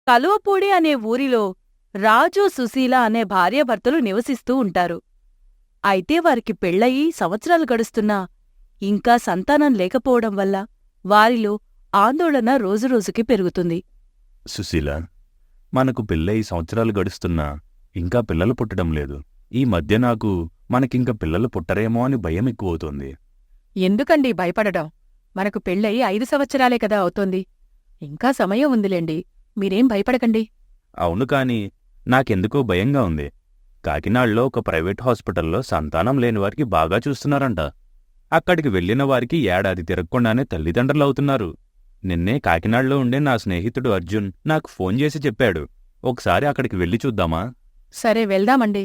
కలువపూడి అనే ఊరిలో రాజు, సుశీల అనే భార్యాభర్తలు నివసిస్తూ ఉంటారు. అయితే వారికి పెళ్ళయి సంవత్సరాలు గడుస్తున్నా ఇంకా సంతానం లేకపోవడం వల్ల వారిలో ఆందోళన రోజురోజుకి పెరుగుతుంది. సుశీల, మనకు పెళ్ళయి సంవత్సరాలు గడుస్తున్నా ఇంకా పిల్లలు పుట్టడం లేదు. ఈ మధ్య నాకు మనకింక పిల్లలు పుట్టరేమో అని భయం ఎక్కువవుతోంది. ఎందుకండి భయపడడం? మనకు పెళ్ళయి 5 సంవత్సరాలే కదా అవుతోంది. ఇంకా సమయం ఉందిలేండి, మీరేం భయపడకండి. అవును, కాని నాకెందుకో భయంగా ఉంది. కాకినాడలో ఒక ప్రైవేట్ హాస్పిటల్లో సంతానం లేనివారికి బాగా చూస్తున్నారంట. అక్కడికి వెళ్లిన వారికి ఏడాది తిరగకుండానే తల్లిదండ్రులవుతున్నారు. నిన్నే కాకినాడలో ఉండే నా స్నేహితుడు అర్జున్ నాకు ఫోన్ చేసి చెప్పాడు. ఒకసారి అక్కడికి వెళ్ళి చూద్దామా? సరే, వెళ్దామండి.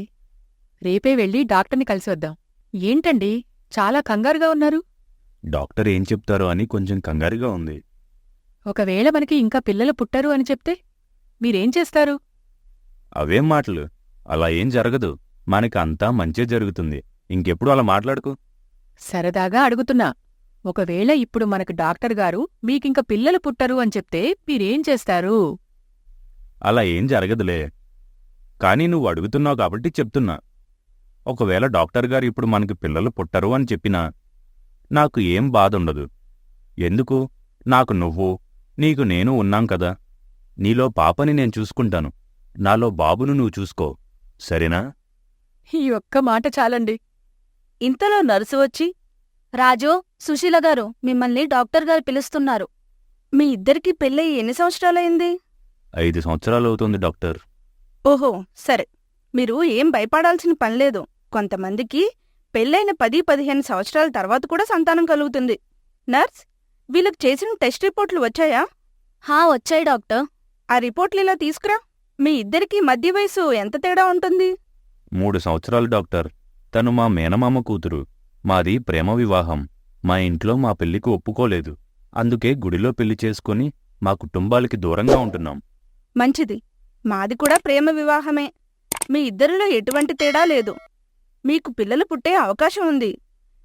రేపే వెళ్ళి డాక్టర్ని కలిసి వద్దాం. ఏంటండి చాలా కంగారుగా ఉన్నారు? డాక్టర్ ఏం చెప్తారో అని కొంచెం కంగారుగా ఉంది. ఒకవేళ మనకి ఇంకా పిల్లలు పుట్టరు అని చెప్తే మీరేం చేస్తారు? అవేం మాటలు! అలా ఏం జరగదు. మనకంతా మంచే జరుగుతుంది. ఇంకెప్పుడు అలా మాట్లాడుకు. సరదాగా అడుగుతున్నా. ఒకవేళ ఇప్పుడు మనకు డాక్టర్ గారు మీకింక పిల్లలు పుట్టరు అని చెప్తే మీరేం చేస్తారు? అలా ఏం జరగదులే. కానీ నువ్వు అడుగుతున్నావు కాబట్టి చెప్తున్నా. ఒకవేళ డాక్టర్ గారు ఇప్పుడు మనకి పిల్లలు పుట్టరు అని చెప్పినా నాకు ఏం బాధుండదు. ఎందుకు? నాకు నువ్వు, నీకు నేను ఉన్నాం కదా. నీలో పాపని నేను చూసుకుంటాను, నాలో బాబును నువ్వు చూసుకో. సరేనా? ఈ ఒక్క మాట చాలండి. ఇంతలో నర్సు వచ్చి, రాజు, సుశీలగారు మిమ్మల్ని డాక్టర్ గారు పిలుస్తున్నారు. మీ ఇద్దరికీ పెళ్ళయి ఎన్ని సంవత్సరాలైంది? 5 సంవత్సరాలవుతోంది డాక్టర్. ఓహో, సరే. మీరు ఏం భయపడాల్సిన పనిలేదు. కొంతమందికి పెళ్ళైన 10-15 సంవత్సరాల తర్వాత కూడా సంతానం కలుగుతుంది. నర్స్, వీళ్ళకి చేసిన టెస్ట్ రిపోర్ట్లు వచ్చాయా? హా, వచ్చాయి డాక్టర్. ఆ రిపోర్ట్లు ఇలా తీసుకురా. మీ ఇద్దరికీ మధ్య వయసు ఎంత తేడా ఉంటుంది? 3 సంవత్సరాలు డాక్టర్. తను మా మేనమామ కూతురు. మాది ప్రేమ వివాహం. మా ఇంట్లో మా పెళ్లికి ఒప్పుకోలేదు. అందుకే గుడిలో పెళ్లి చేసుకుని మా కుటుంబాలకి దూరంగా ఉంటున్నాం. మంచిది. మాది కూడా ప్రేమ వివాహమే. మీ ఇద్దరిలో ఎటువంటి తేడా లేదు. మీకు పిల్లలు పుట్టే అవకాశం ఉంది.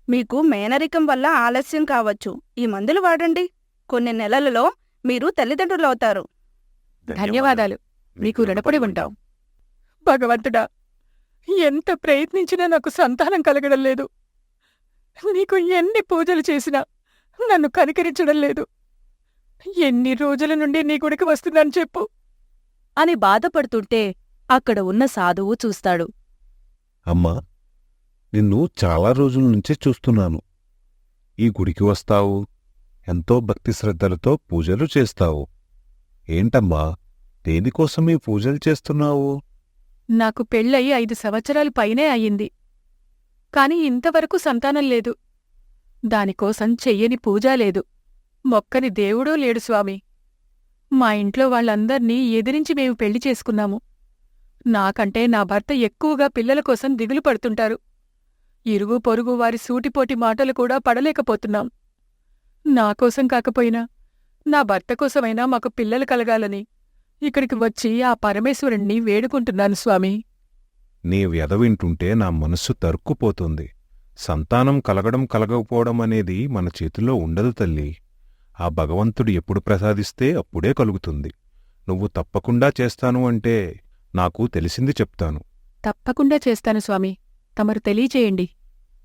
మీకు మేనరికం వల్ల ఆలస్యం కావచ్చు. ఈ మందులు వాడండి. కొన్ని నెలలలో మీరు తల్లిదండ్రులవుతారు. ధన్యవాదాలు. మీకు రుణపడి ఉంటాం. భగవంతుడా, ఎంత ప్రయత్నించినా నాకు సంతానం కలగడం లేదు. నీకు ఎన్ని పూజలు చేసినా నన్ను కనికరించడం లేదు. ఎన్ని రోజుల నుండి నీ గుడికి వస్తుందని చెప్పు అని బాధపడుతుంటే అక్కడ ఉన్న సాధువు చూస్తాడు. అమ్మా, నిన్ను చాలా రోజుల నుంచే చూస్తున్నాను. ఈ గుడికి వస్తావు, ఎంతో భక్తి శ్రద్ధలతో పూజలు చేస్తావు. ఏంటమ్మా, దేనికోసం ఈ పూజలు చేస్తున్నావు? నాకు పెళ్ళయి 5 సంవత్సరాలు పైనే అయ్యింది. కాని ఇంతవరకు సంతానం లేదు. దానికోసం చెయ్యని పూజా లేదు, మొక్కని దేవుడూ లేడు స్వామి. మా ఇంట్లో వాళ్ళందర్నీ ఎదిరించి మేము పెళ్లి చేసుకున్నాము. నాకంటే నా భర్త ఎక్కువగా పిల్లల కోసం దిగులు పడుతుంటారు. ఇరుగు పొరుగు వారి సూటిపోటి మాటలు కూడా పడలేకపోతున్నాం. నాకోసం కాకపోయినా నా భర్త కోసమైనా మాకు పిల్లలు కలగాలని ఇక్కడికి వచ్చి ఆ పరమేశ్వరుణ్ణి వేడుకుంటున్నాను స్వామి. నీ వ్యధ వింటుంటే నా మనస్సు తరుక్కుపోతుంది. సంతానం కలగడం కలగకపోవడం అనేది మన చేతిలో ఉండదు తల్లి. ఆ భగవంతుడు ఎప్పుడు ప్రసాదిస్తే అప్పుడే కలుగుతుంది. నువ్వు తప్పకుండా చేస్తాను అంటే నాకు తెలిసింది చెప్తాను. తప్పకుండా చేస్తాను స్వామి. తమరు తెలియచేయండి.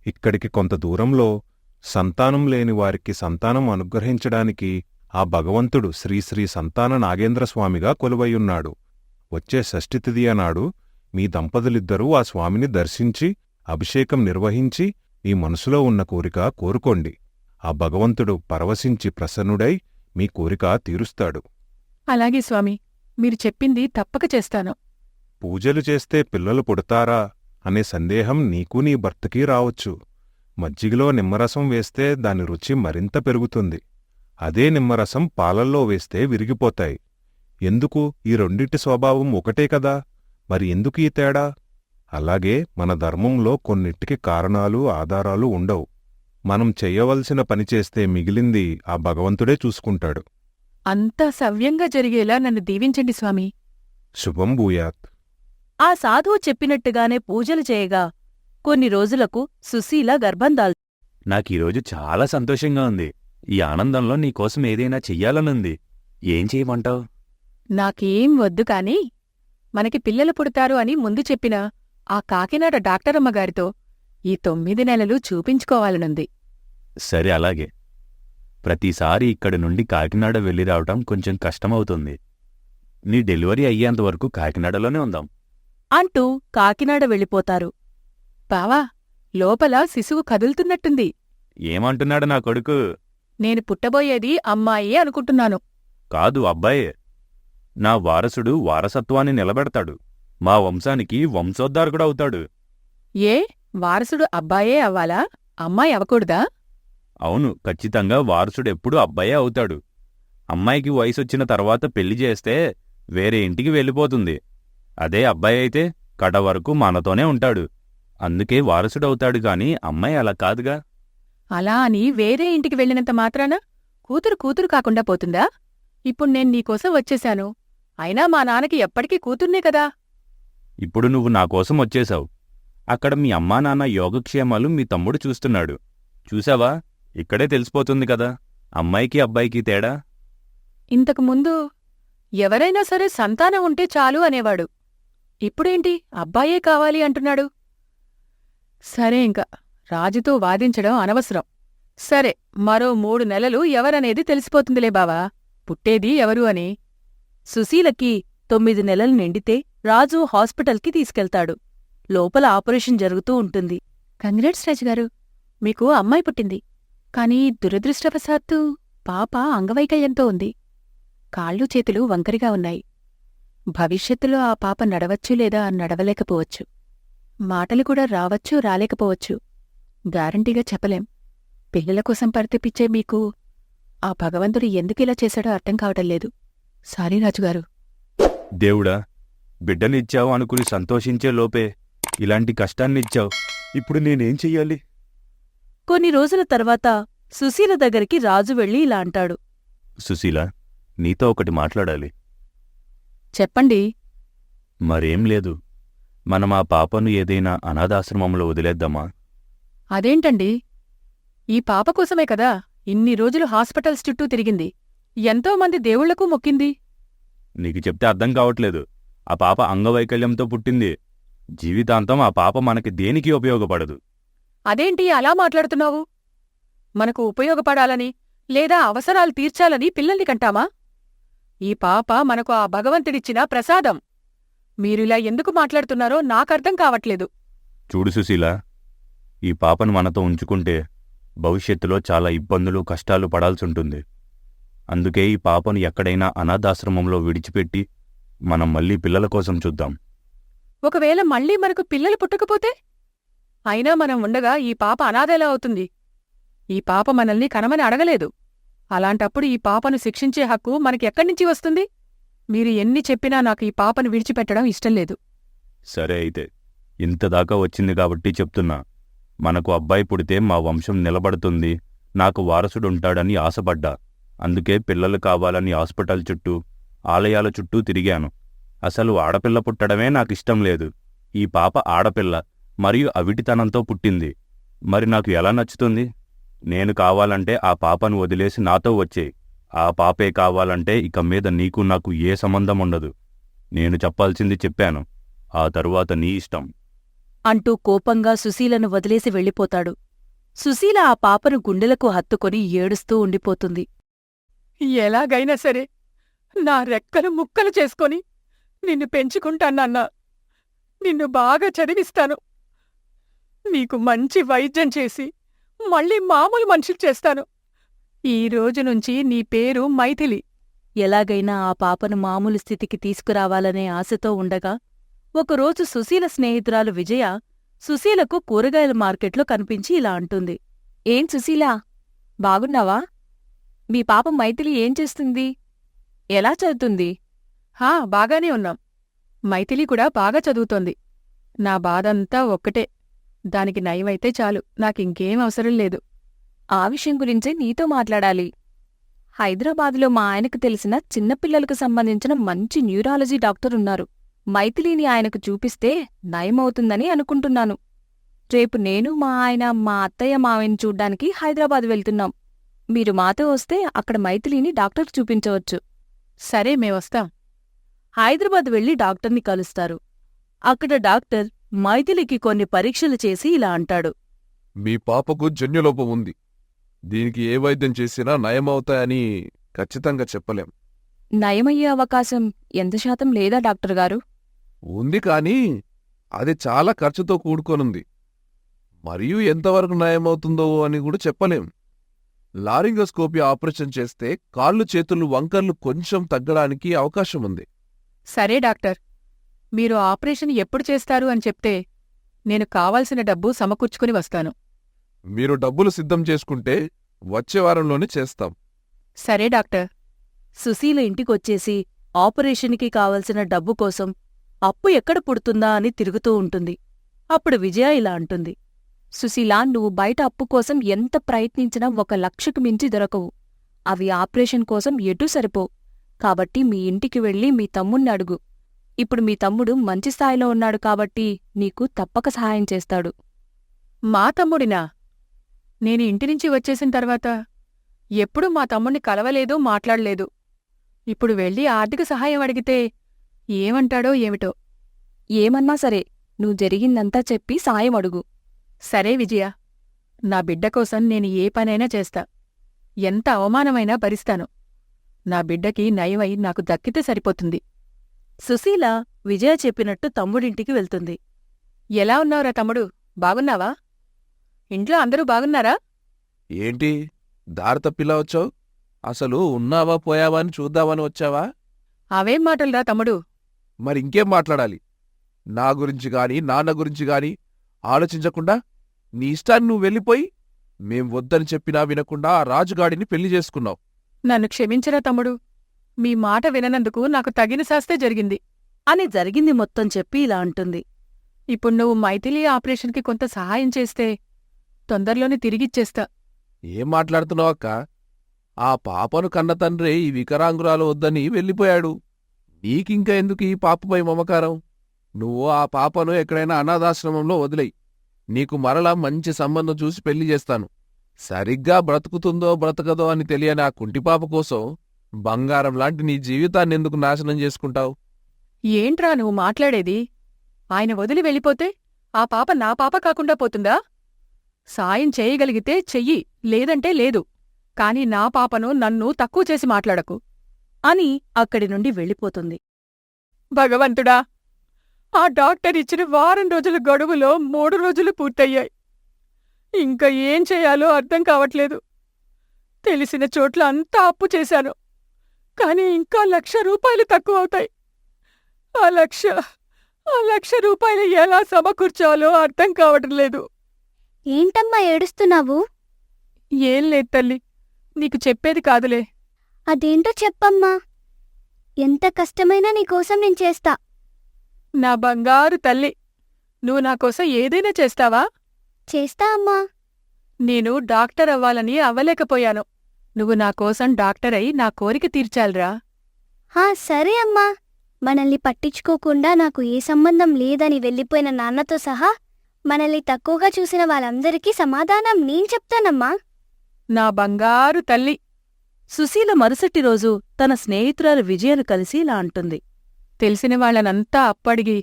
ఇక్కడికి కొంత దూరంలో సంతానం లేని వారికి సంతానం అనుగ్రహించడానికి ఆ భగవంతుడు శ్రీశ్రీ సంతాన నాగేంద్రస్వామిగా కొలువయ్యున్నాడు. వచ్చే షష్ఠితిథి నాడు మీ దంపతులిద్దరూ ఆ స్వామిని దర్శించి అభిషేకం నిర్వహించి మీ మనసులో ఉన్న కోరిక కోరుకోండి. ఆ భగవంతుడు పరవశించి ప్రసన్నుడై మీ కోరిక తీరుస్తాడు. అలాగే స్వామి, మీరు చెప్పింది తప్పక చేస్తాను. పూజలు చేస్తే పిల్లలు పుడతారా అనే సందేహం నీకు నీ భర్తకీ రావచ్చు. మజ్జిగలో నిమ్మరసం వేస్తే దాని రుచి మరింత పెరుగుతుంది. అదే నిమ్మరసం పాలల్లో వేస్తే విరిగిపోతాయి. ఎందుకు? ఈ రెండిటి స్వభావం ఒకటే కదా, మరి ఎందుకు ఈ తేడా? అలాగే మన ధర్మంలో కొన్నిటికి కారణాలు ఆధారాలు ఉండవు. మనం చెయ్యవలసిన పని చేస్తే మిగిలింది ఆ భగవంతుడే చూసుకుంటాడు. అంతా సవ్యంగా జరిగేలా నన్ను దీవించండి స్వామి. శుభం భూయాత్. ఆ సాధువు చెప్పినట్టుగానే పూజలు చేయగా కొన్ని రోజులకు సుశీల గర్భం దాల్చింది. నాకీరోజు చాలా సంతోషంగా ఉంది. ఈ ఆనందంలో నీకోసం ఏదైనా చెయ్యాలనుంది. ఏం చేయమంటావు? నాకేం వద్దు కాని మనకి పిల్లలు పుడతారు అని ముందు చెప్పిన ఆ కాకినాడ డాక్టరమ్మగారితో ఈ 9 నెలలు చూపించుకోవాలనుంది. సరే అలాగే. ప్రతిసారి ఇక్కడి నుండి కాకినాడ వెళ్ళి రావటం కొంచెం కష్టమవుతుంది. నీ డెలివరీ అయ్యేంతవరకు కాకినాడలోనే ఉందాం. అంటూ కాకినాడ వెళ్ళిపోతారు. బావా, లోపల శిశువు కదులుతున్నట్టుంది. ఏమంటున్నాడు నా కొడుకు? నేను పుట్టబోయేది అమ్మాయే అనుకుంటున్నాను. కాదు, అబ్బాయే. నా వారసుడు వారసత్వాన్ని నిలబెడతాడు. మా వంశానికి వంశోద్ధారకుడవుతాడు. ఏ, వారసుడు అబ్బాయే అవ్వాలా? అమ్మాయి అవకూడదా? అవును, ఖచ్చితంగా వారసుడెప్పుడూ అబ్బాయే అవుతాడు. అమ్మాయికి వయసొచ్చిన తర్వాత పెళ్లి చేస్తే వేరే ఇంటికి వెళ్ళిపోతుంది. అదే అబ్బాయి అయితే కడ వరకు మనతోనే ఉంటాడు. అందుకే వారసుడవుతాడు గాని అమ్మాయి అలా కాదుగా. అలా అని వేరే ఇంటికి వెళ్ళినంత మాత్రాన కూతురు కూతురు కాకుండా పోతుందా? ఇప్పుడు నేను నీకోసం వచ్చేశాను. అయినా మా నాన్నకి ఎప్పటికీ కూతుర్నే కదా. ఇప్పుడు నువ్వు నాకోసం వచ్చేశావు. అక్కడ మీ అమ్మా నాన్న యోగక్షేమాలు మీ తమ్ముడు చూస్తున్నాడు. చూశావా? ఇక్కడే తెలిసిపోతుంది కదా అమ్మాయికి అబ్బాయికి తేడా. ఇంతకుముందు ఎవరైనా సరే సంతానం ఉంటే చాలు అనేవాడు. ఇప్పుడేంటి అబ్బాయే కావాలి అంటున్నాడు? సరే, ఇంక రాజుతో వాదించడం అనవసరం. సరే, మరో 3 నెలలు ఎవరనేది తెలిసిపోతుందిలే బావా, పుట్టేది ఎవరు అని. సుశీలకి 9 నెలలు నిండితే రాజు హాస్పిటల్కి తీసుకెళ్తాడు. లోపల ఆపరేషన్ జరుగుతూ ఉంటుంది. కంగ్రాట్స్ రాజుగారు, మీకు అమ్మాయి పుట్టింది. కాని దురదృష్టవశాత్తు పాప అంగవైకల్యంతో ఉంది. కాళ్ళు చేతులు వంకరిగా ఉన్నాయి. భవిష్యత్తులో ఆ పాప నడవచ్చు లేదా నడవలేకపోవచ్చు. మాటలు కూడా రావచ్చు రాలేకపోవచ్చు. గ్యారంటీగా చెప్పలేం. పిల్లల కోసం పరితపిచ్చే మీకు ఆ భగవంతుడు ఎందుకిలా చేశాడో అర్థం కావటం లేదు. సారీ రాజుగారు. దేవుడా, బిడ్డనిచ్చావు అనుకుని సంతోషించే లోపే ఇలాంటి కష్టాన్నిచ్చావు. ఇప్పుడు నేనేం చెయ్యాలి? కొన్ని రోజుల తర్వాత సుశీల దగ్గరికి రాజు వెళ్ళి ఇలా అంటాడు. సుశీల, నీతో ఒకటి మాట్లాడాలి. చెప్పండి. మరేం లేదు. మనం ఆ పాపను ఏదైనా అనాథాశ్రమంలో వదిలేద్దామా? అదేంటండి? ఈ పాప కోసమే కదా ఇన్ని రోజులు హాస్పిటల్స్ చుట్టూ తిరిగింది. ఎంతోమంది దేవుళ్లకు మొక్కింది. నీకు చెప్తే అర్థం కావట్లేదు. ఆ పాప అంగవైకల్యంతో పుట్టింది. జీవితాంతం ఆ పాప మనకి దేనికి ఉపయోగపడదు. అదేంటి అలా మాట్లాడుతున్నావు? మనకు ఉపయోగపడాలని లేదా అవసరాలు తీర్చాలని పిల్లల్ని కంటామా? ఈ పాప మనకు ఆ భగవంతుడిచ్చిన ప్రసాదం. మీరిలా ఎందుకు మాట్లాడుతున్నారో నాకర్థం కావట్లేదు. చూడు సుశీల, ఈ పాపను మనతో ఉంచుకుంటే భవిష్యత్తులో చాలా ఇబ్బందులు కష్టాలు పడాల్సుంటుంది. అందుకే ఈ పాపను ఎక్కడైనా అనాథాశ్రమంలో విడిచిపెట్టి మనం మళ్ళీ పిల్లల కోసం చూద్దాం. ఒకవేళ మళ్ళీ మనకు పిల్లలు పుట్టకపోతే? అయినా మనం ఉండగా ఈ పాప అనాథెలా అవుతుంది? ఈ పాప మనల్ని కనమని అడగలేదు. అలాంటప్పుడు ఈ పాపను శిక్షించే హక్కు మనకెక్కడ్నించి వస్తుంది? మీరు ఎన్ని చెప్పినా నాకు ఈ పాపను విడిచిపెట్టడం ఇష్టంలేదు. సరే అయితే, ఇంతదాకా వచ్చింది కాబట్టి చెప్తున్నా. మనకు అబ్బాయి పుడితే మా వంశం నిలబడుతుంది, నాకు వారసుడుంటాడని ఆశపడ్డా. అందుకే పిల్లలు కావాలని హాస్పిటల్ చుట్టూ ఆలయాల చుట్టూ తిరిగాను. అసలు ఆడపిల్ల పుట్టడమే నాకిష్టం లేదు. ఈ పాప ఆడపిల్ల మరియు అవిటితనంతో పుట్టింది. మరి నాకు ఎలా నచ్చుతుంది? నేను కావాలంటే ఆ పాపను వదిలేసి నాతో వచ్చేయ్. ఆ పాపే కావాలంటే ఇక మీద నీకు నాకు ఏ సంబంధం ఉండదు. నేను చెప్పాల్సింది చెప్పాను. ఆ తరువాత నీ ఇష్టం అంటూ కోపంగా సుశీలను వదిలేసి వెళ్ళిపోతాడు. సుశీల ఆ పాపను గుండెలకు హత్తుకొని ఏడుస్తూ ఉండిపోతుంది. ఎలాగైనా సరే నా రెక్కలు ముక్కలు చేసుకొని నిన్ను పెంచుకుంటానన్నా. నిన్ను బాగా చదివిస్తాను. నీకు మంచి వైద్యం చేసి మళ్ళీ మామూలు మనుషులు చేస్తాను. ఈ రోజు నుంచి నీ పేరు మైథిలి. ఎలాగైనా ఆ పాపను మామూలు స్థితికి తీసుకురావాలనే ఆశతో ఉండగా ఒకరోజు సుశీల స్నేహితురాలు విజయ సుశీలకు కూరగాయల మార్కెట్లో కనిపించి ఇలా అంటుంది. ఏం సుశీలా, బాగున్నావా? మీ పాప మైథిలి ఏం చేస్తుంది? ఎలా చదువుతుంది? బాగానే ఉన్నాం. మైథిలి కూడా బాగా చదువుతోంది. నా బాధంతా ఒక్కటే. దానికి నయమైతే చాలు, నాకింకేం అవసరం లేదు. ఆ విషయం గురించే నీతో మాట్లాడాలి. హైదరాబాదులో మా ఆయనకు తెలిసిన చిన్నపిల్లలకు సంబంధించిన మంచి న్యూరాలజీ డాక్టర్ ఉన్నారు. మైథిలిని ఆయనకు చూపిస్తే నయమవుతుందని అనుకుంటున్నాను. రేపు నేను మా ఆయన మా అత్తయ్య మావయ్యని చూడ్డానికి హైదరాబాద్ వెళ్తున్నాం. మీరు మాతో వస్తే అక్కడ మైథిలిని డాక్టర్కి చూపించవచ్చు. సరే, మేవొస్తాం. హైదరాబాద్ వెళ్లి డాక్టర్ని కలుస్తారు. అక్కడ డాక్టర్ మైథిలికి కొన్ని పరీక్షలు చేసి ఇలా అంటాడు. మీ పాపకు జన్యులోపం ఉంది. దీనికి ఏ వైద్యం చేసినా నయమవుతాయని ఖచ్చితంగా చెప్పలేం. నయమయ్యే అవకాశం ఎంత శాతం లేదా డాక్టర్ గారు? ఉంది కానీ అది చాలా ఖర్చుతో కూడుకొనుంది. మరియు ఎంతవరకు నయమవుతుందో అని కూడా చెప్పలేం. లారింగోస్కోపీ ఆపరేషన్ చేస్తే కాళ్ళు చేతులు వంకర్లు కొంచెం తగ్గడానికి అవకాశం ఉంది. సరే డాక్టర్, మీరు ఆపరేషన్ ఎప్పుడు చేస్తారు అని చెప్తే నేను కావాల్సిన డబ్బు సమకూర్చుకుని వస్తాను. మీరు డబ్బులు సిద్ధం చేసుకుంటే వచ్చే వారంలోనే చేస్తాం. సరే డాక్టర్. సుశీల ఇంటికొచ్చేసి ఆపరేషన్కి కావలసిన డబ్బు కోసం అప్పు ఎక్కడ పుడుతుందా అని తిరుగుతూ ఉంటుంది. అప్పుడు విజయ ఇలా అంటుంది. సుశీలా, నువ్వు బయట అప్పు కోసం ఎంత ప్రయత్నించినా 1,00,000కు మించి దొరకవు. అవి ఆపరేషన్ కోసం ఎటూ సరిపోవు. కాబట్టి మీ ఇంటికి వెళ్ళి మీ తమ్ముణ్ణి అడుగు. ఇప్పుడు మీ తమ్ముడు మంచి స్థాయిలో ఉన్నాడు కాబట్టి నీకు తప్పక సహాయం చేస్తాడు. మా తమ్ముడినా? నేను ఇంటినుంచి వచ్చేసిన తర్వాత ఎప్పుడూ మా తమ్ముణ్ణి కలవలేదు, మాట్లాడలేదు. ఇప్పుడు వెళ్ళి ఆర్థిక సహాయం అడిగితే ఏమంటాడో ఏమిటో. ఏమన్నా సరే, నువ్వు జరిగిందంతా చెప్పి సాయం అడుగు. సరే విజయ, నా బిడ్డ కోసం నేను ఏ పనైనా చేస్తా. ఎంత అవమానమైనా భరిస్తాను. నా బిడ్డకి నయమై నాకు దక్కితే సరిపోతుంది. సుశీల విజయ చెప్పినట్టు తమ్ముడింటికి వెళ్తుంది. ఎలా ఉన్నావురా తమ్ముడు? బాగున్నావా? ఇంట్లో అందరూ బాగున్నారా? ఏంటి దారి తప్పిలా వచ్చావు? అసలు ఉన్నావా పోయావా అని చూద్దామని వచ్చావా? అవేం మాటలురా తమ్ముడు? మరింకేం మాట్లాడాలి? నా గురించి గాని నాన్న గురించి గాని ఆలోచించకుండా నీ ఇష్టాన్ని నువ్వు వెళ్ళిపోయి మేం వద్దని చెప్పినా వినకుండా ఆ రాజుగాడిని పెళ్లి చేసుకున్నావు. నన్ను క్షమించరా తమ్ముడు. మీ మాట విననందుకు నాకు తగిన శాస్తే జరిగింది అని జరిగింది మొత్తం చెప్పి ఇలా అంటుంది. ఇప్పుడు నువ్వు మైథిలి ఆపరేషన్కి కొంత సహాయం చేస్తే తొందరలోనే తిరిగిచ్చేస్తా. ఏం మాట్లాడుతున్నావక్క? ఆ పాపను కన్న తండ్రే ఈ వికరాంగురాలు వద్దని వెళ్ళిపోయాడు. నీకింక ఎందుకు ఈ పాపపై మమకారం? నువ్వు ఆ పాపను ఎక్కడైనా అనాథాశ్రమంలో వదిలేయి. నీకు మరలా మంచి సంబంధం చూసి పెళ్లి చేస్తాను. సరిగ్గా బ్రతుకుతుందో బ్రతకదో అని తెలియని ఆ కుంటిపాప కోసం బంగారం లాంటి నీ జీవితాన్నెందుకు నాశనం చేసుకుంటావు? ఏంట్రా నువ్వు మాట్లాడేది? ఆయన వదిలి వెళ్ళిపోతే ఆ పాప నా పాప కాకుండా పోతుందా? సాయం చేయగలిగితే చెయ్యి, లేదంటే లేదు. కాని నా పాపను నన్ను తక్కువ చేసి మాట్లాడకు అని అక్కడి నుండి వెళ్ళిపోతుంది. భగవంతుడా! ఆ డాక్టర్ ఇచ్చిన వారం రోజుల గడువులో 3 రోజులు పూర్తయ్యాయి. ఇంకా ఏం చేయాలో అర్థం కావట్లేదు. తెలిసిన చోట్ల అంతా అప్పు చేశాను. కాని ఇంకా 1,00,000 రూపాయలు తక్కువవుతాయి. ఆ 1,00,000 రూపాయలు ఎలా సమకూర్చాలో అర్థం కావట్లేదు. ఏంటమ్మా ఏడుస్తున్నావు? ఏం లేదు తల్లి, నీకు చెప్పేది కాదులే. అదేంటో చెప్పమ్మా. ఎంత కష్టమైనా నీకోసం నేను చేస్తా. నా బంగారు తల్లి, నువ్వు నాకోసం ఏదైనా చేస్తావా? చేస్తా అమ్మా. నేను డాక్టర్ అవ్వాలని అవ్వలేకపోయాను. నువ్వు నాకోసం డాక్టర్ అయి నా కోరిక తీర్చాలిరా. సరే అమ్మా. మనల్ని పట్టించుకోకుండా నాకు ఏ సంబంధం లేదని వెళ్ళిపోయిన నాన్నతో సహా మనల్ని తక్కువగా చూసిన వాళ్ళందరికీ సమాధానం నేను చెప్తానమ్మా. నా బంగారు తల్లి. సుశీల మరుసటి రోజు తన స్నేహితురాలు విజయను కలిసి ఇలా అంటుంది. తెలిసిన వాళ్లనంతా అప్పడిగి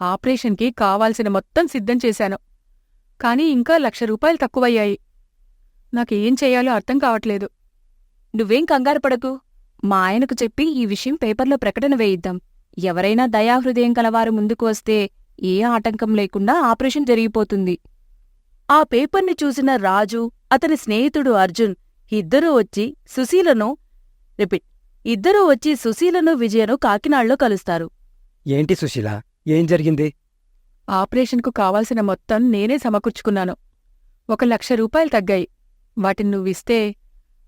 ఆపరేషన్కి కావాల్సిన మొత్తం సిద్ధం చేశాను. కాని ఇంకా 1,00,000 రూపాయలు తక్కువయ్యాయి. నాకేం చెయ్యాలో అర్థం కావట్లేదు. నువ్వేం కంగారు పడకు. మా ఆయనకు చెప్పి ఈ విషయం పేపర్లో ప్రకటన వేయిద్దాం. ఎవరైనా దయాహృదయం కలవారు ముందుకు వస్తే ఏ ఆటంకం లేకుండా ఆపరేషన్ జరిగిపోతుంది. ఆ పేపర్ని చూసిన రాజు, అతని స్నేహితుడు అర్జున్ ఇద్దరూ వచ్చి సుశీలను విజయను కాకినాడలో కలుస్తారు. ఏంటి సుశీల, ఏం జరిగింది? ఆపరేషన్కు కావాల్సిన మొత్తం నేనే సమకూర్చుకున్నాను. 1,00,000 రూపాయలు తగ్గాయి. వాటిని నువ్విస్తే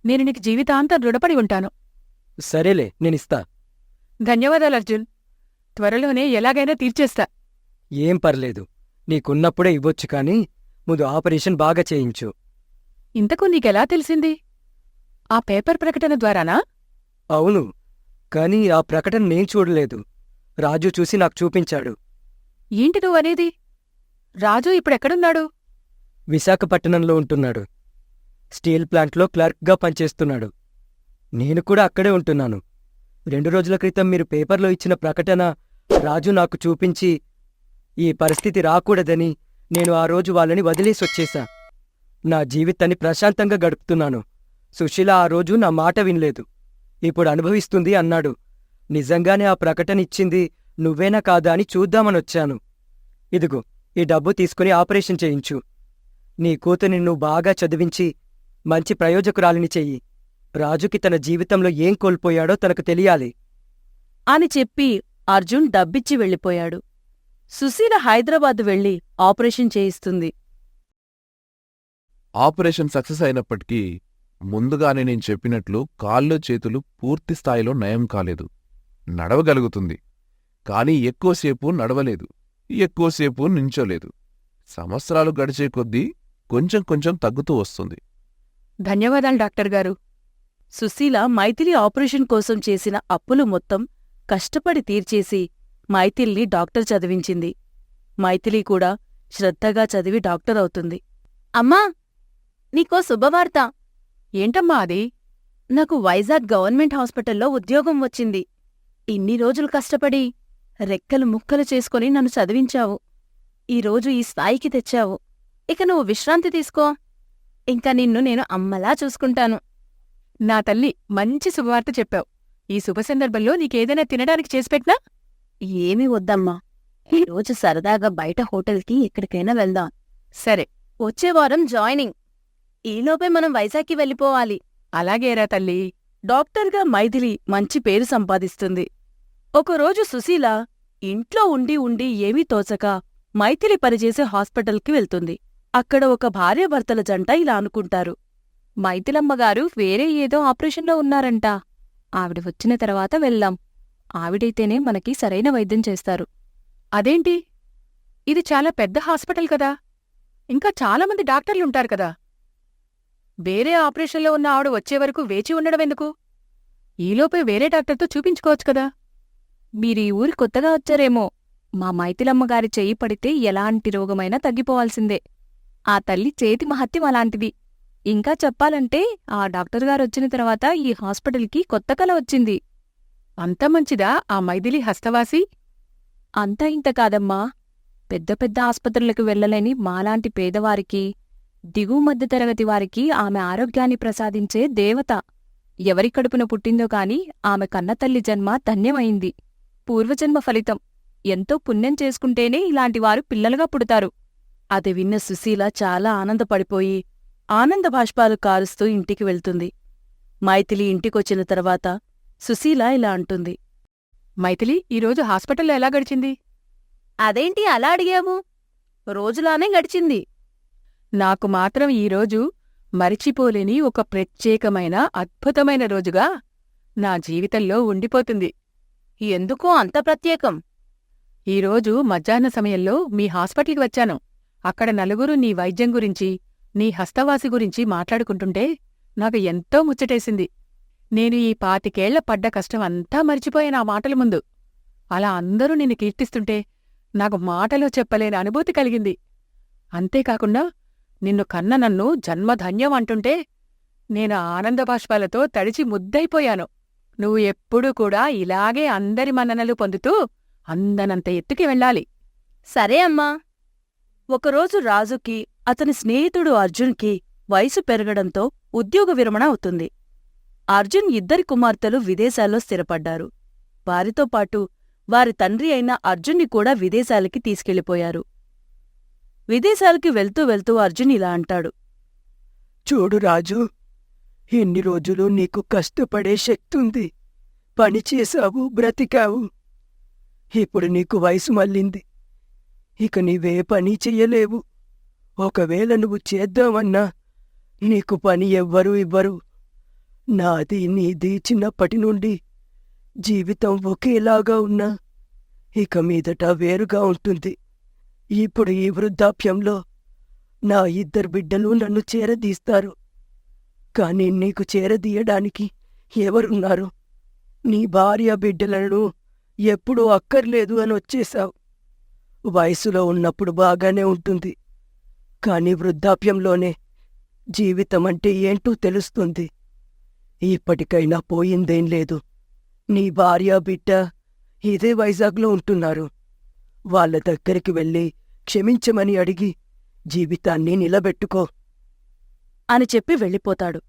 నేను నీకు జీవితాంతం రుణపడి ఉంటాను. సరేలే, నేనిస్తా. ధన్యవాదాలు అర్జున్. త్వరలోనే ఎలాగైనా తీర్చేస్తా. ఏం పర్లేదు, నీకున్నప్పుడే ఇవ్వొచ్చు కాని ముందు ఆపరేషన్ బాగా చేయించు. ఇంతకు నీకెలా తెలిసింది? ఆ పేపర్ ప్రకటన ద్వారానా? అవును, కాని ఆ ప్రకటన నేను చూడలేదు. రాజు చూసి నాకు చూపించాడు. ఏంటి నువ్వనేది? రాజు ఇప్పుడెక్కడున్నాడు? విశాఖపట్టణంలో ఉంటున్నాడు. స్టీల్ ప్లాంట్లో క్లర్క్గా పనిచేస్తున్నాడు. నేను కూడా అక్కడే ఉంటున్నాను. 2 రోజుల క్రితం మీరు పేపర్లో ఇచ్చిన ప్రకటన రాజు నాకు చూపించి ఈ పరిస్థితి రాకూడదని నేను ఆ రోజు వాళ్ళని వదిలేసొచ్చేశా. నా జీవితాన్ని ప్రశాంతంగా గడుపుతున్నాను. సుశీల ఆ రోజు నా మాట వినలేదు. ఇప్పుడు అనుభవిస్తుంది అన్నాడు. నిజంగానే ఆ ప్రకటన ఇచ్చింది నువ్వేనా కాదా అని చూద్దామనొచ్చాను. ఇదిగో ఈ డబ్బు తీసుకుని ఆపరేషన్ చేయించు. నీ కూతురిని నువ్వు బాగా చదివించి మంచి ప్రయోజకురాలిని చెయ్యి. రాజుకి తన జీవితంలో ఏం కోల్పోయాడో తనకు తెలియాలి అని చెప్పి అర్జున్ డబ్బిచ్చి వెళ్ళిపోయాడు. సుశీల హైదరాబాద్ వెళ్లి ఆపరేషన్ చేయిస్తుంది. ఆపరేషన్ సక్సెస్ అయినప్పటికీ ముందుగానే నేను చెప్పినట్లు కాళ్ళు చేతులు పూర్తి స్థాయిలో నయం కాలేదు. నడవగలుగుతుంది, కానీ ఎక్కువసేపు నడవలేదు, ఎక్కువసేపు నించోలేదు. సంవత్సరాలు గడిచే కొద్దీ కొంచెం కొంచెం తగ్గుతూ వస్తుంది. ధన్యవాదాలు డాక్టర్ గారు. సుశీల మైథిలి ఆపరేషన్ కోసం చేసిన అప్పులు మొత్తం కష్టపడి తీర్చేసి మైథిల్ని డాక్టర్ చదివించింది. మైథిలి కూడా శ్రద్ధగా చదివి డాక్టర్ అవుతుంది. అమ్మా, నీకో శుభవార్త. ఏంటమ్మా అది? నాకు వైజాగ్ గవర్నమెంట్ హాస్పిటల్లో ఉద్యోగం వచ్చింది. ఇన్ని రోజులు కష్టపడి రెక్కలు ముక్కలు చేసుకుని నన్ను చదివించావు. ఈరోజు ఈ స్థాయికి తెచ్చావు. ఇక నువ్వు విశ్రాంతి తీసుకో. ఇంకా నిన్ను నేను అమ్మలా చూసుకుంటాను. నా తల్లి, మంచి శుభవార్త చెప్పావు. ఈ శుభ సందర్భంలో నీకేదైనా తినడానికి చేసిపెట్నా? ఏమీ వద్దమ్మా. ఈరోజు సరదాగా బయట హోటల్కి ఎక్కడికైనా వెళ్దాం. సరే, వచ్చే వారం జాయినింగ్. ఈలోపే మనం వైజాగ్కి వెళ్ళిపోవాలి. అలాగేరా తల్లి. డాక్టర్గా మైథిలి మంచి పేరు సంపాదిస్తుంది. ఒకరోజు సుశీల ఇంట్లో ఉండి ఉండి ఏమీ తోచక మైథిలి పనిచేసే హాస్పిటల్కి వెళ్తుంది. అక్కడ ఒక భార్యాభర్తల జంట ఇలా అనుకుంటారు. మైథిలమ్మగారు వేరే ఏదో ఆపరేషన్లో ఉన్నారంట. ఆవిడ వచ్చిన తర్వాత వెళ్దాం. ఆవిడైతేనే మనకి సరైన వైద్యం చేస్తారు. అదేంటి? ఇది చాలా పెద్ద హాస్పిటల్ కదా. ఇంకా చాలామంది డాక్టర్లుంటారు కదా. వేరే ఆపరేషన్లో ఉన్న ఆవిడ వచ్చేవరకు వేచి ఉండడమెందుకు? ఈలోపే వేరే డాక్టర్తో చూపించుకోవచ్చు కదా. మీరీ ఊరి కొత్తగా వచ్చారేమో. మా మైథిలమ్మగారి చెయ్యి పడితే ఎలాంటి రోగమైనా తగ్గిపోవాల్సిందే. ఆ తల్లి చేతి మహత్యం అలాంటిది. ఇంకా చెప్పాలంటే ఆ డాక్టర్గారొచ్చిన తర్వాత ఈ హాస్పిటల్కి కొత్త కల వచ్చింది. అంత మంచిదా ఆ మైథిలి హస్తవాసి? అంతా ఇంత కాదమ్మా. పెద్ద పెద్ద ఆస్పత్రులకు వెళ్లలేని మాలాంటి పేదవారికి, దిగువ మధ్యతరగతి వారికి ఆమె ఆరోగ్యాన్ని ప్రసాదించే దేవత. ఎవరి కడుపున పుట్టిందో కాని ఆమె కన్నతల్లి జన్మ ధన్యమైంది. పూర్వజన్మ ఫలితం. ఎంతో పుణ్యం చేసుకుంటేనే ఇలాంటివారు పిల్లలుగా పుడతారు. అది విన్న సుశీల చాలా ఆనందపడిపోయి ఆనంద బాష్పాలు కారుస్తూ ఇంటికి వెళ్తుంది. మైథిలి ఇంటికొచ్చిన తర్వాత సుశీల ఇలా అంటుంది. మైథిలి, ఈరోజు హాస్పిటల్లో ఎలా గడిచింది? అదేంటి అలా అడిగావు? రోజులానే గడిచింది. నాకు మాత్రం ఈరోజు మరిచిపోలేని ఒక ప్రత్యేకమైన అద్భుతమైన రోజుగా నా జీవితంలో ఉండిపోతుంది. ఎందుకో అంత ప్రత్యేకం? ఈరోజు మధ్యాహ్న సమయంలో మీ హాస్పిటల్కి వచ్చాను. అక్కడ నలుగురు నీ వైద్యం గురించి, నీ హస్తవాసి గురించి మాట్లాడుకుంటుంటే నాకు ఎంతో ముచ్చటేసింది. నేను ఈ 25 పడ్డ కష్టం అంతా మరిచిపోయాను ఆ మాటల ముందు. అలా అందరూ నిన్ను కీర్తిస్తుంటే నాకు మాటలో చెప్పలేని అనుభూతి కలిగింది. అంతేకాకుండా నిన్ను కన్న నన్ను జన్మధన్యం అంటుంటే నేను ఆనందబాష్పాలతో తడిచి ముద్దయిపోయాను. నువ్వు ఎప్పుడూ కూడా ఇలాగే అందరి మన్ననలు పొందుతూ అందనంత ఎత్తుకి వెళ్ళాలి. సరే అమ్మా. ఒకరోజు రాజుకి అతని స్నేహితుడు అర్జున్కి వయసు పెరగడంతో ఉద్యోగ విరమణ అవుతుంది. అర్జున్ 2 కుమార్తెలు విదేశాల్లో స్థిరపడ్డారు. వారితో పాటు వారి తండ్రి అయిన అర్జున్ని కూడా విదేశాలకి తీసుకెళ్లిపోయారు. విదేశాలకి వెళ్తూ వెళ్తూ అర్జున్ ఇలా అంటాడు. చూడు రాజు, ఇన్ని రోజులు నీకు కష్టపడే శక్తుంది. పనిచేశావు, బ్రతికావు. ఇప్పుడు నీకు వయసు మళ్ళింది. ఇక నీవే పని చెయ్యలేవు. ఒకవేళ నువ్వు చేద్దామన్నా నీకు పని ఎవ్వరూ ఇవ్వరు. నాది నీది చిన్నప్పటి నుండి జీవితం ఒకేలాగా ఉన్నా ఇక మీదట వేరుగా ఉంటుంది. ఇప్పుడు ఈ వృద్ధాప్యంలో నా 2 బిడ్డలు నన్ను చేరదీస్తారు. కాని నీకు చేరదీయడానికి ఎవరున్నారు? నీ భార్య బిడ్డలను ఎప్పుడూ అక్కర్లేదు అని వచ్చేశావు. వయసులో ఉన్నప్పుడు బాగానే ఉంటుంది, కాని వృద్ధాప్యంలోనే జీవితమంటే ఏంటో తెలుస్తుంది. ఇప్పటికైనా పోయిందేం లేదు. నీ భార్య బిడ్డ ఇదే వైజాగ్లో ఉంటున్నారు. వాళ్ళ దగ్గరికి వెళ్ళి క్షమించమని అడిగి జీవితాన్ని నిలబెట్టుకో అని చెప్పి వెళ్ళిపోతాడు.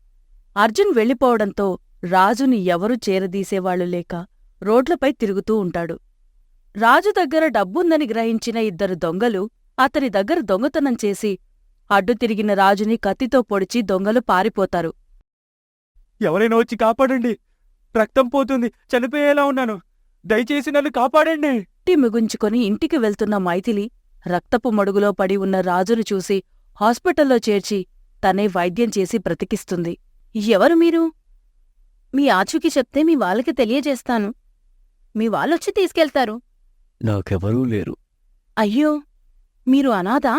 అర్జున్ వెళ్ళిపోవడంతో రాజుని ఎవరూ చేరదీసేవాళ్లు లేక రోడ్లపై తిరుగుతూ ఉంటాడు. రాజు దగ్గర డబ్బుందని గ్రహించిన ఇద్దరు దొంగలు అతని దగ్గర దొంగతనం చేసి అడ్డు తిరిగిన రాజుని కత్తితో పొడిచి దొంగలు పారిపోతారు. ఎవరైనా వచ్చి కాపాడండి, రక్తం పోతుంది, చనిపోయేలా ఉన్నాను, దయచేసి నన్ను కాపాడండి. ఇంటి ముగించుకొని ఇంటికి వెళ్తున్న మైథిలి రక్తపు మడుగులో పడి ఉన్న రాజును చూసి హాస్పిటల్లో చేర్చి తనే వైద్యం చేసి బ్రతికిస్తుంది. ఎవరు మీరు? మీ ఆచూకీ చెప్తే మీ వాళ్ళకి తెలియజేస్తాను. మీ వాళ్ళొచ్చి తీసుకెళ్తారు. నాకెవరూ లేరు. అయ్యో, మీరు అనాథా?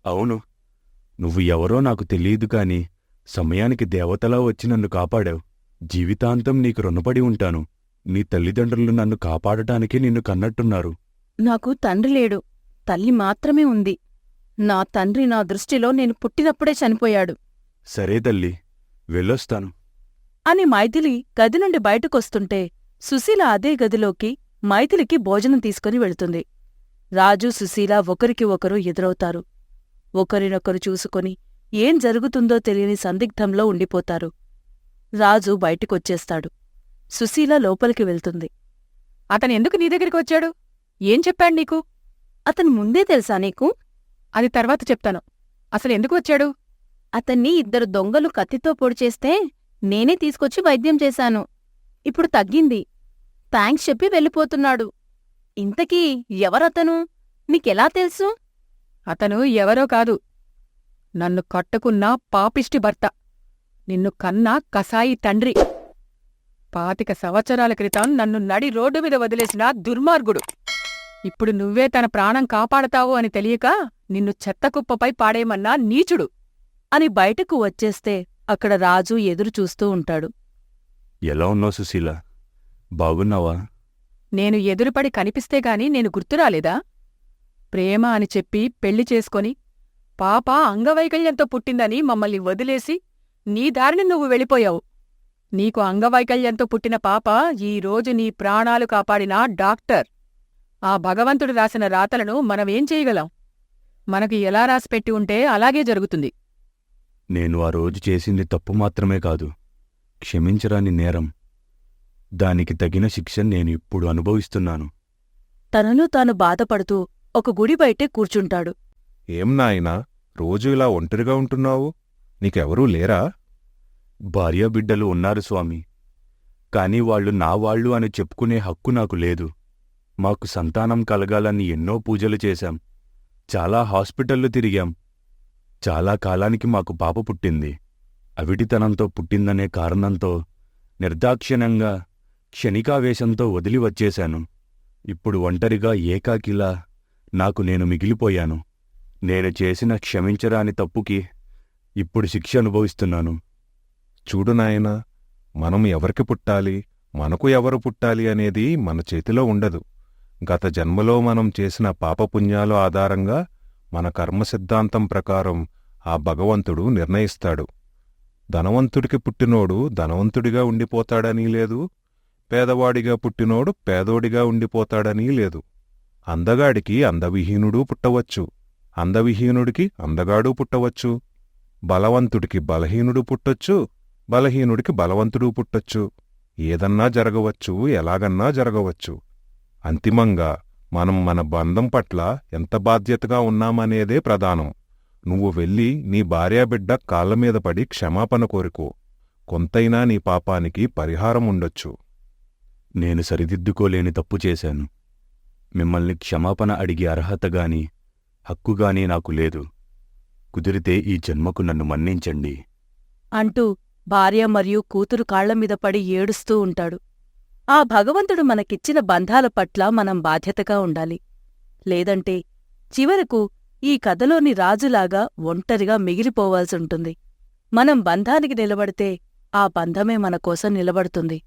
అవును, నువ్వు ఎవరో నాకు తెలియదు కాని సమయానికి దేవతలా వచ్చి నన్ను కాపాడావు. జీవితాంతం నీకు రుణపడి ఉంటాను. నీ తల్లిదండ్రులు నన్ను కాపాడటానికి నిన్ను కన్నట్టున్నారు. నాకు తండ్రి లేడు, తల్లి మాత్రమే ఉంది. నా తండ్రి నా దృష్టిలో నేను పుట్టినప్పుడే చనిపోయాడు సరే తల్లి, వెళ్ళొస్తాను. అని మైథిలి గది నుండి బయటకొస్తుంటే సుశీల అదే గదిలోకి మైథిలికి భోజనం తీసుకుని వెళ్తుంది. రాజు, సుశీల ఒకరికి ఒకరు ఎదురవుతారు. ఒకరినొకరు చూసుకొని ఏం జరుగుతుందో తెలియని సందిగ్ధంలో ఉండిపోతారు. రాజు బయటికొచ్చేస్తాడు. సుశీల లోపలికి వెళ్తుంది. అతనెందుకు నీ దగ్గరికి వచ్చాడు? ఏం చెప్పాడు నీకు? అతను ముందే తెలుసా నీకు? అది తర్వాత చెప్తాను. అసలెందుకు వచ్చాడు? అతన్ని ఇద్దరు దొంగలు కత్తితో పొడిచేస్తే నేనే తీసుకొచ్చి వైద్యం చేశాను. ఇప్పుడు తగ్గింది. థాంక్స్ చెప్పి వెళ్ళిపోతున్నాడు. ఇంతకీ ఎవరతను? నీకెలా తెలుసు? అతను ఎవరో కాదు, నన్ను కట్టుకున్న పాపిష్టి భర్త, నిన్ను కన్నా కసాయి తండ్రి. 25 సంవత్సరాల క్రితం నన్ను నడి రోడ్డు మీద వదిలేసిన దుర్మార్గుడు. ఇప్పుడు నువ్వే తన ప్రాణం కాపాడతావు అని తెలియక నిన్ను చెత్తకుప్పపై పాడేయమన్నా నీచుడు. అని బయటకు వచ్చేస్తే అక్కడ రాజు ఎదురు చూస్తూ ఉంటాడు. ఎలా ఉన్నావు సుశీల? బాగున్నావా? నేను ఎదురుపడి కనిపిస్తేగాని నేను గుర్తురాలేదా? ప్రేమ అని చెప్పి పెళ్లి చేసుకొని పాప అంగవైకల్యంతో పుట్టిందని మమ్మల్ని వదిలేసి నీ దారిని నువ్వు వెళ్ళిపోయావు. నీకు అంగవైకల్యంతో పుట్టిన పాప ఈరోజు నీ ప్రాణాలు కాపాడిన డాక్టర్. ఆ భగవంతుడు రాసిన రాతలను మనమేం చేయగలం? మనకు ఎలా రాసిపెట్టి ఉంటే అలాగే జరుగుతుంది. నేను ఆ రోజు చేసింది తప్పు మాత్రమే కాదు, క్షమించరాని నేరం. దానికి తగిన శిక్ష నేను ఇప్పుడు అనుభవిస్తున్నాను. తనలో తాను బాధపడుతూ ఒక గుడి బయటే కూర్చుంటాడు. ఏం నాయనా, రోజు ఇలా ఒంటరిగా ఉంటున్నావు? నీకెవరూ లేరా? భార్యాబిడ్డలు ఉన్నారు స్వామి, కాని వాళ్ళు నా వాళ్ళు అని చెప్పుకునే హక్కు నాకు లేదు. మాకు సంతానం కలగాలని ఎన్నో పూజలు చేశాం, చాలా హాస్పిటళ్లు తిరిగాం. చాలా కాలానికి మాకు పాప పుట్టింది. అవిటితనంతో పుట్టిందనే కారణంతో నిర్దాక్షిణ్యంగా క్షణికావేశంతో వదిలి వచ్చేశాను. ఇప్పుడు ఒంటరిగా ఏకాకిలా నాకు నేను మిగిలిపోయాను. నేను చేసిన క్షమించరాని తప్పుకి ఇప్పుడు శిక్ష అనుభవిస్తున్నాను. చూడు నాయనా, మనం ఎవరికి పుట్టాలి, మనకు ఎవరు పుట్టాలి అనేది మన చేతిలో ఉండదు. గత జన్మలో మనం చేసిన పాపపుణ్యాలు ఆధారంగా మన కర్మ సిద్ధాంతం ప్రకారం ఆ భగవంతుడు నిర్ణయిస్తాడు. ధనవంతుడికి పుట్టినోడు ధనవంతుడిగా ఉండిపోతాడనీ లేదు, పేదవాడిగా పుట్టినోడు పేదోడిగా ఉండిపోతాడనీ లేదు. అందగాడికి అందవిహీనుడూ పుట్టవచ్చు, అందవిహీనుడికి అందగాడూ పుట్టవచ్చు. బలవంతుడికి బలహీనుడు పుట్టొచ్చు, బలహీనుడికి బలవంతుడూ పుట్టొచ్చు. ఏదన్నా జరగవచ్చు, ఎలాగన్నా జరగవచ్చు. అంతిమంగా మనం మన బంధం పట్ల ఎంత బాధ్యతగా ఉన్నామనేదే ప్రధానం. నువ్వు వెళ్ళి నీ భార్యాబిడ్డ కాళ్లమీద పడి క్షమాపణ కోరుకో. కొంతైనా నీ పాపానికి పరిహారం ఉండొచ్చు. నేను సరిదిద్దుకోలేని తప్పు చేశాను. మిమ్మల్ని క్షమాపణ అడిగే అర్హతగాని హక్కుగాని నాకు లేదు. కుదిరితే ఈ జన్మకు నన్ను మన్నించండి అంటూ భార్య మరియు కూతురు కాళ్లమీద పడి ఏడుస్తూ ఉంటాడు. ఆ భగవంతుడు మనకిచ్చిన బంధాల పట్ల మనం బాధ్యతగా ఉండాలి. లేదంటే చివరకు ఈ కథలోని రాజులాగా ఒంటరిగా మిగిలిపోవాల్సుంటుంది. మనం బంధానికి నిలబడితే ఆ బంధమే మన కోసం నిలబడుతుంది.